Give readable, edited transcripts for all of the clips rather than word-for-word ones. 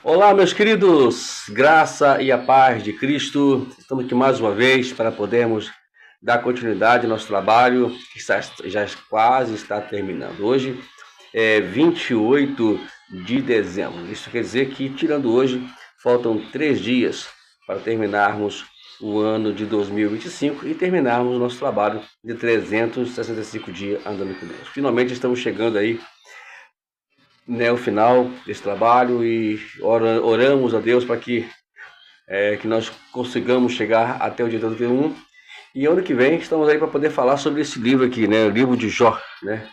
Olá, meus queridos, graça e a paz de Cristo. Estamos aqui mais uma vez para podermos dar continuidade ao nosso trabalho, que já quase está terminando. Hoje é 28 de dezembro. Isso quer dizer que, tirando hoje, faltam 3 dias para terminarmos o ano de 2025 e terminarmos o nosso trabalho de 365 dias andando com Deus. Finalmente estamos chegando aí, né, o final desse trabalho e oramos a Deus para que nós consigamos chegar até o dia 31. E ano que vem estamos aí para poder falar sobre esse livro aqui, né, o livro de Jó, né,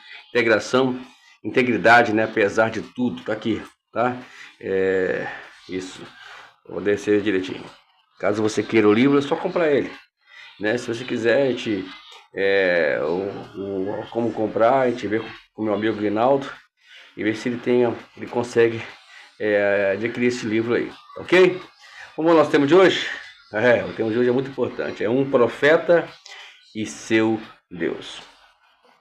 integridade, né, apesar de tudo, tá aqui, tá? Isso, vou descer direitinho. Caso você queira o livro, é só comprar ele, né? Se você quiser, a gente, como comprar, a gente vê com o meu amigo Guinaldo e ver se ele consegue adquirir esse livro aí, ok? Vamos ao nosso tema de hoje? O tema de hoje é muito importante, é um profeta e seu Deus.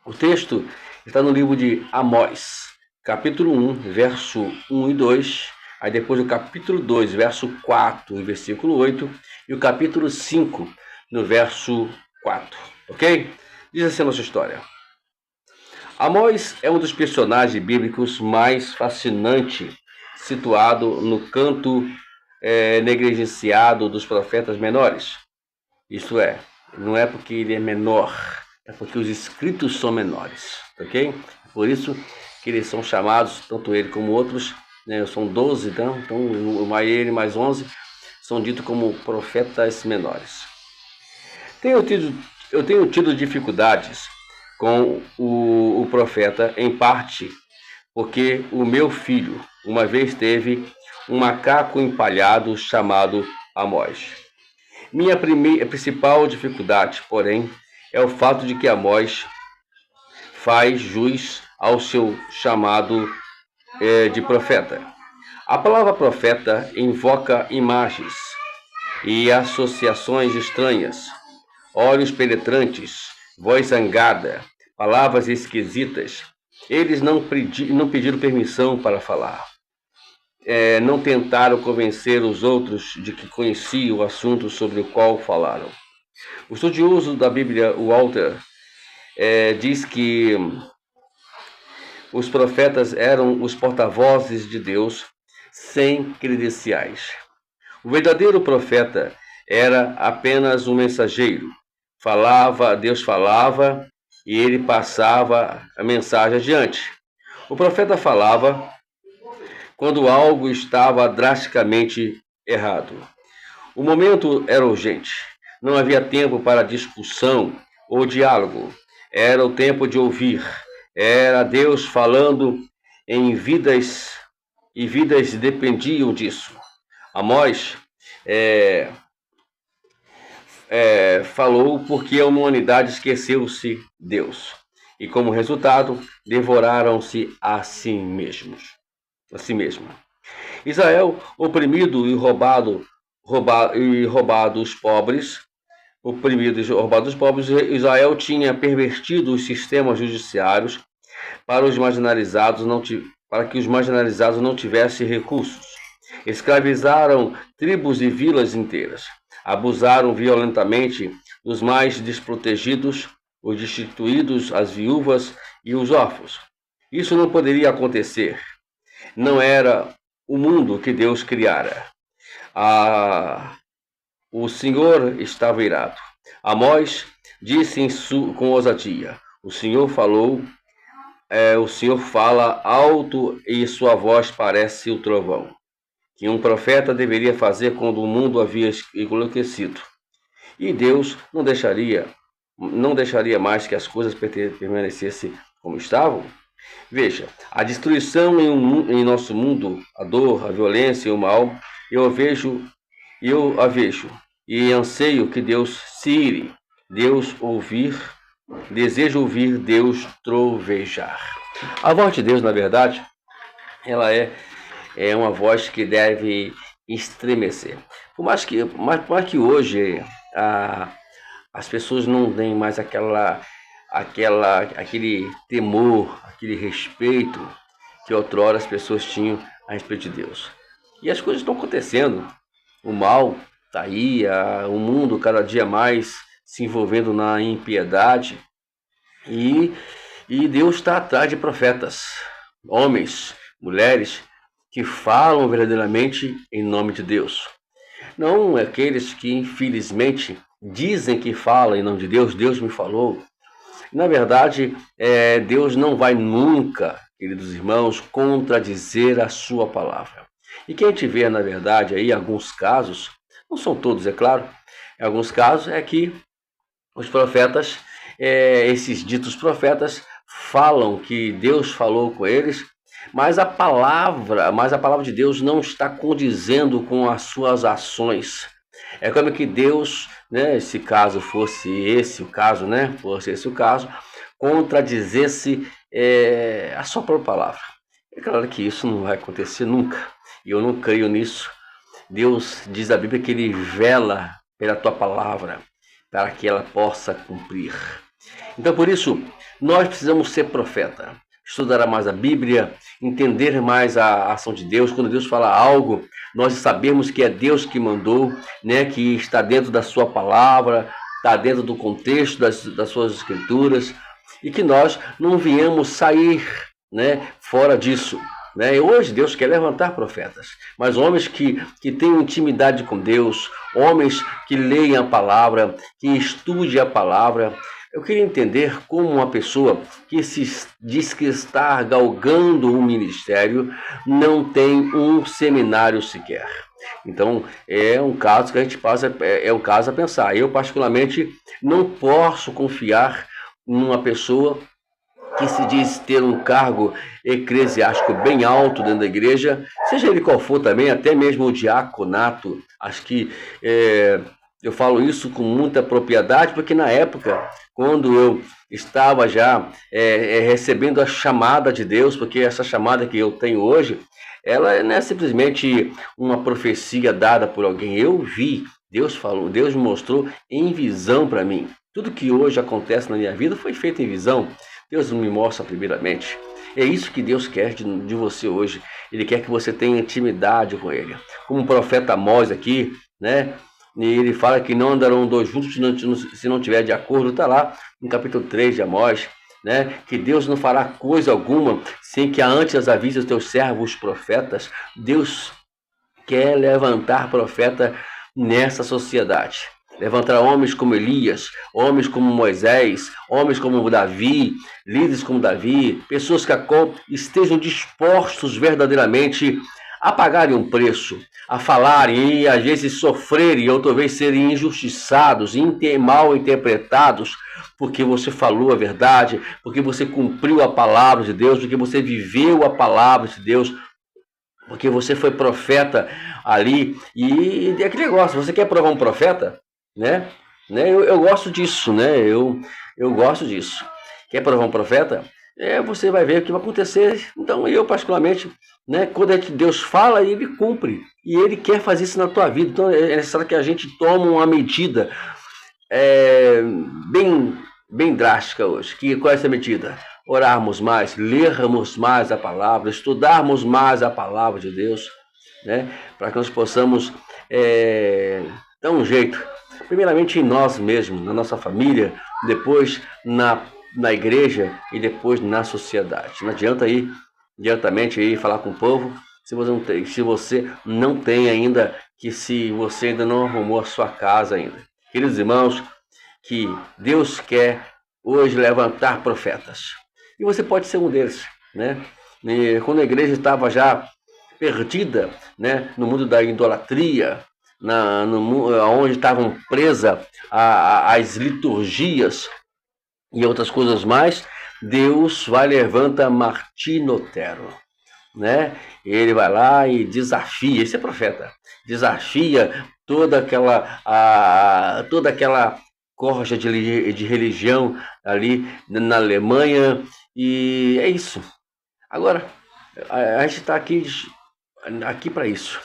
O texto está no livro de Amós, capítulo 1, verso 1 e 2, aí depois o capítulo 2, verso 4 e versículo 8, e o capítulo 5, no verso 4, ok? Diz assim a nossa história. Amós é um dos personagens bíblicos mais fascinantes, situado no canto negligenciado dos profetas menores. Isto é, não é porque ele é menor, é porque os escritos são menores, ok? Por isso que eles são chamados, tanto ele como outros, né, são 12, então ele mais 11, são ditos como profetas menores. Eu tenho tido dificuldades com o profeta, em parte porque o meu filho uma vez teve um macaco empalhado chamado Amós. Minha principal dificuldade, porém, é o fato de que Amós faz jus ao seu chamado de profeta. A palavra profeta invoca imagens e associações estranhas, olhos penetrantes, voz zangada, palavras esquisitas. Eles não pediram permissão para falar. Não tentaram convencer os outros de que conheciam o assunto sobre o qual falaram. O estudioso da Bíblia, Walter, diz que os profetas eram os porta-vozes de Deus sem credenciais. O verdadeiro profeta era apenas um mensageiro. Deus falava e ele passava a mensagem adiante. O profeta falava quando algo estava drasticamente errado. O momento era urgente. Não havia tempo para discussão ou diálogo. Era o tempo de ouvir. Era Deus falando em vidas, e vidas dependiam disso. Amós falou porque a humanidade esqueceu-se de Deus. E como resultado, devoraram-se a si mesmos. A si mesma. Israel, oprimido e roubado os pobres, Israel tinha pervertido os sistemas judiciários para que os marginalizados não tivessem recursos. Escravizaram tribos e vilas inteiras. Abusaram violentamente dos mais desprotegidos, os destituídos, as viúvas e os órfãos. Isso não poderia acontecer. Não era o mundo que Deus criara. O Senhor estava irado. Amós disse com ousadia: o Senhor fala alto e sua voz parece o trovão. Que um profeta deveria fazer quando o mundo havia enlouquecido. E Deus não deixaria mais que as coisas permanecessem como estavam? Veja, a destruição em nosso mundo, a dor, a violência e o mal, eu a vejo e anseio que Deus se ire, desejo ouvir Deus trovejar. A voz de Deus, na verdade, ela é uma voz que deve estremecer. Por mais que hoje as pessoas não têm mais aquele temor, aquele respeito que outrora as pessoas tinham a respeito de Deus. E as coisas estão acontecendo. O mal está aí, o mundo cada dia mais se envolvendo na impiedade. E, e Deus está atrás de profetas, homens, mulheres, que falam verdadeiramente em nome de Deus. Não aqueles que, infelizmente, dizem que falam em nome de Deus, Deus me falou. Na verdade, Deus não vai nunca, queridos irmãos, contradizer a sua palavra. E quem a gente vê, na verdade, aí, alguns casos, não são todos, é claro, em alguns casos é que os profetas, esses ditos profetas, falam que Deus falou com eles, mas a palavra de Deus não está condizendo com as suas ações. É como que Deus, né, se caso fosse esse o caso, né, contradizesse a sua própria palavra. É claro que isso não vai acontecer nunca, e eu não creio nisso. Deus diz a Bíblia que Ele vela pela tua palavra, para que ela possa cumprir. Então, por isso, nós precisamos ser profeta, estudar mais a Bíblia, entender mais a ação de Deus. Quando Deus fala algo, nós sabemos que é Deus que mandou, né, que está dentro da sua palavra, está dentro do contexto das suas escrituras, e que nós não viemos sair, né, fora disso. E hoje Deus quer levantar profetas, mas homens que tenham intimidade com Deus, homens que leiam a palavra, que estudem a palavra. Eu queria entender como uma pessoa que se diz que está galgando um ministério não tem um seminário sequer. Então, é um caso que a gente passa, é um caso a pensar. Eu, particularmente, não posso confiar numa pessoa que se diz ter um cargo eclesiástico bem alto dentro da igreja, seja ele qual for também, até mesmo o diaconato. Acho que eu falo isso com muita propriedade, porque na época, quando eu estava já recebendo a chamada de Deus, porque essa chamada que eu tenho hoje, ela não é simplesmente uma profecia dada por alguém. Eu vi, Deus falou, Deus me mostrou em visão para mim. Tudo que hoje acontece na minha vida foi feito em visão. Deus me mostra primeiramente. É isso que Deus quer de você hoje. Ele quer que você tenha intimidade com Ele. Como o profeta Amós aqui, né? E ele fala que não andarão dois juntos se não tiver de acordo. Está lá no capítulo 3 de Amós, né? Que Deus não fará coisa alguma sem que antes avise os teus servos profetas. Deus quer levantar profeta nessa sociedade. Levantará homens como Elias, homens como Moisés, homens como Davi, líderes como Davi, pessoas que estejam dispostos verdadeiramente a pagarem um preço, a falarem e às vezes sofrerem ou talvez serem injustiçados, mal interpretados, porque você falou a verdade, porque você cumpriu a palavra de Deus, porque você viveu a palavra de Deus, porque você foi profeta ali. E é aquele negócio, você quer provar um profeta? Eu gosto disso, eu gosto disso. Quer provar um profeta? Você vai ver o que vai acontecer. Então, eu particularmente, quando Deus fala, Ele cumpre. E Ele quer fazer isso na tua vida. Então, é necessário que a gente tome uma medida bem drástica hoje. Qual é essa medida? Orarmos mais, lermos mais a palavra, estudarmos mais a palavra de Deus, para que nós possamos dar um jeito. Primeiramente em nós mesmos, na nossa família, depois na igreja e depois na sociedade. Não adianta ir diretamente falar com o povo se você não tem ainda, se você ainda não arrumou a sua casa ainda. Queridos irmãos, que Deus quer hoje levantar profetas. E você pode ser um deles, E quando a igreja estava já perdida, no mundo da idolatria, onde estavam presas as liturgias e outras coisas mais, Deus levanta Martim Lutero, Ele vai lá e desafia, esse é profeta, desafia toda aquela corja de religião ali na Alemanha, e é isso. Agora, a gente está aqui para isso,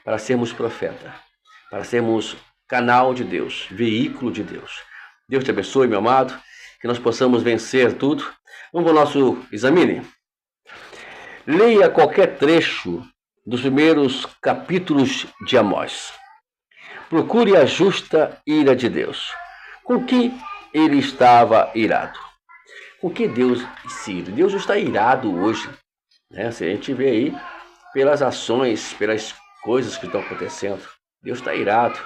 para sermos profeta, para sermos canal de Deus, veículo de Deus. Deus te abençoe, meu amado, que nós possamos vencer tudo. Vamos ao nosso examine. Leia qualquer trecho dos primeiros capítulos de Amós. Procure a justa ira de Deus. Com que ele estava irado? Com que Deus se ira? Deus está irado hoje, né? Se a gente vê aí pelas ações, pelas coisas que estão acontecendo, Deus está irado.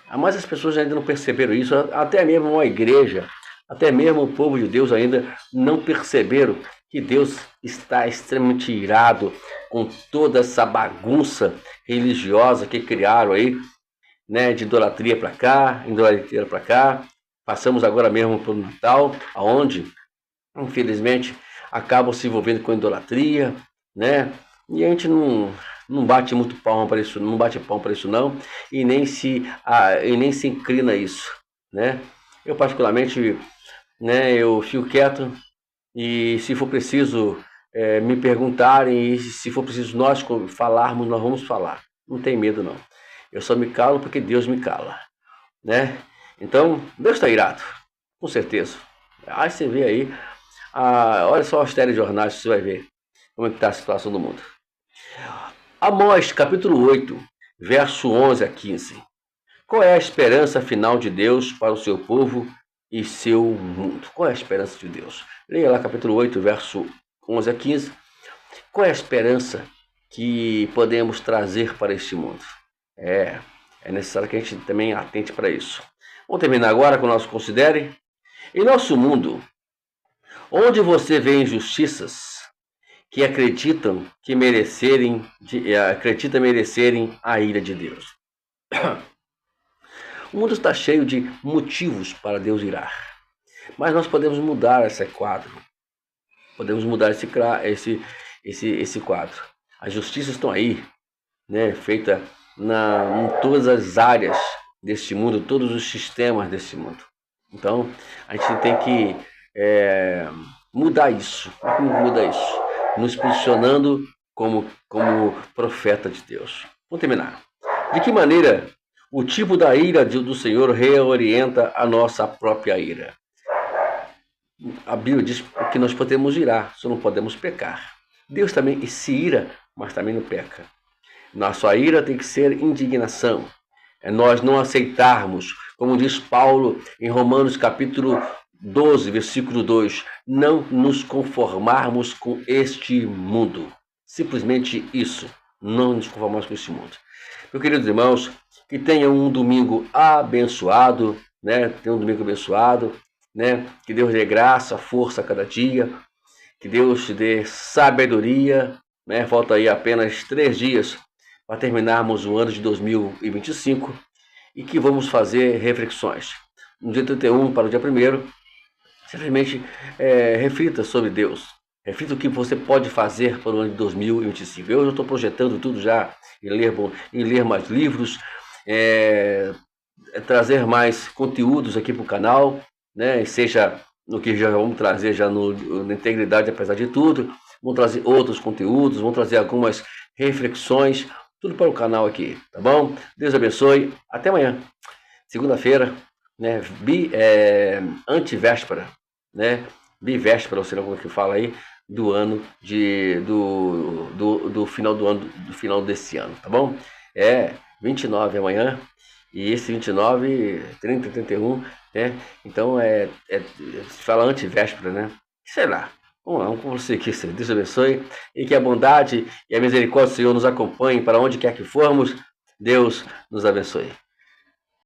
Mas as pessoas ainda não perceberam isso, até mesmo a igreja, até mesmo o povo de Deus ainda não perceberam que Deus está extremamente irado com toda essa bagunça religiosa que criaram aí, né, de idolatria para cá, idolatria para cá. Passamos agora mesmo para o Natal, aonde, infelizmente, acabam se envolvendo com idolatria, né? E a gente não bate muito palma para isso, não bate palma para isso não, e nem se inclina a isso, né? Eu particularmente, né, eu fico quieto e se for preciso me perguntarem e se for preciso nós falarmos, nós vamos falar. Não tem medo não. Eu só me calo porque Deus me cala, né? Então, Deus está irado, com certeza. Aí você vê aí, olha só os telejornais, você vai ver como é que está a situação do mundo. Amós, capítulo 8, verso 11 a 15. Qual é a esperança final de Deus para o seu povo e seu mundo? Qual é a esperança de Deus? Leia lá capítulo 8, verso 11 a 15. Qual é a esperança que podemos trazer para este mundo? É necessário que a gente também atente para isso. Vamos terminar agora com o nosso considere. Em nosso mundo, onde você vê injustiças que acreditam merecerem a ira de Deus. O mundo está cheio de motivos para Deus irar. Mas nós podemos mudar esse quadro. Podemos mudar esse quadro. As justiças estão aí, né, feita em todas as áreas deste mundo, todos os sistemas deste mundo. Então, a gente tem que mudar isso. Como muda isso? Nos posicionando como profeta de Deus. Vamos terminar. De que maneira o tipo da ira do Senhor reorienta a nossa própria ira? A Bíblia diz que nós podemos irar, só não podemos pecar. Deus também se ira, mas também não peca. Nossa ira tem que ser indignação. É nós não aceitarmos, como diz Paulo em Romanos capítulo 12, versículo 2, não nos conformarmos com este mundo. Simplesmente isso, não nos conformarmos com este mundo. Meus queridos irmãos, que tenham um domingo abençoado, né? Tenham um domingo abençoado, né? Que Deus dê graça, força a cada dia, que Deus te dê sabedoria, né? Falta aí apenas 3 dias para terminarmos o ano de 2025 e que vamos fazer reflexões. No dia 31 para o dia 1º, simplesmente reflita sobre Deus. Reflita o que você pode fazer para o ano de 2025. Eu já estou projetando tudo já, em ler mais livros, trazer mais conteúdos aqui para o canal, né? Seja no que já vamos trazer já na integridade, apesar de tudo. Vamos trazer outros conteúdos, vamos trazer algumas reflexões, tudo para o canal aqui, tá bom? Deus abençoe. Até amanhã, segunda-feira, né? Antivéspera, né? Bivéspera, ou sei lá como é que fala aí, do ano do final do ano, do final desse ano, tá bom? 29 amanhã, e esse 29, 30, 31, né? Então se fala antivéspera, né? Sei lá. Vamos com você aqui, Senhor. Deus abençoe e que a bondade e a misericórdia do Senhor nos acompanhem para onde quer que formos. Deus nos abençoe.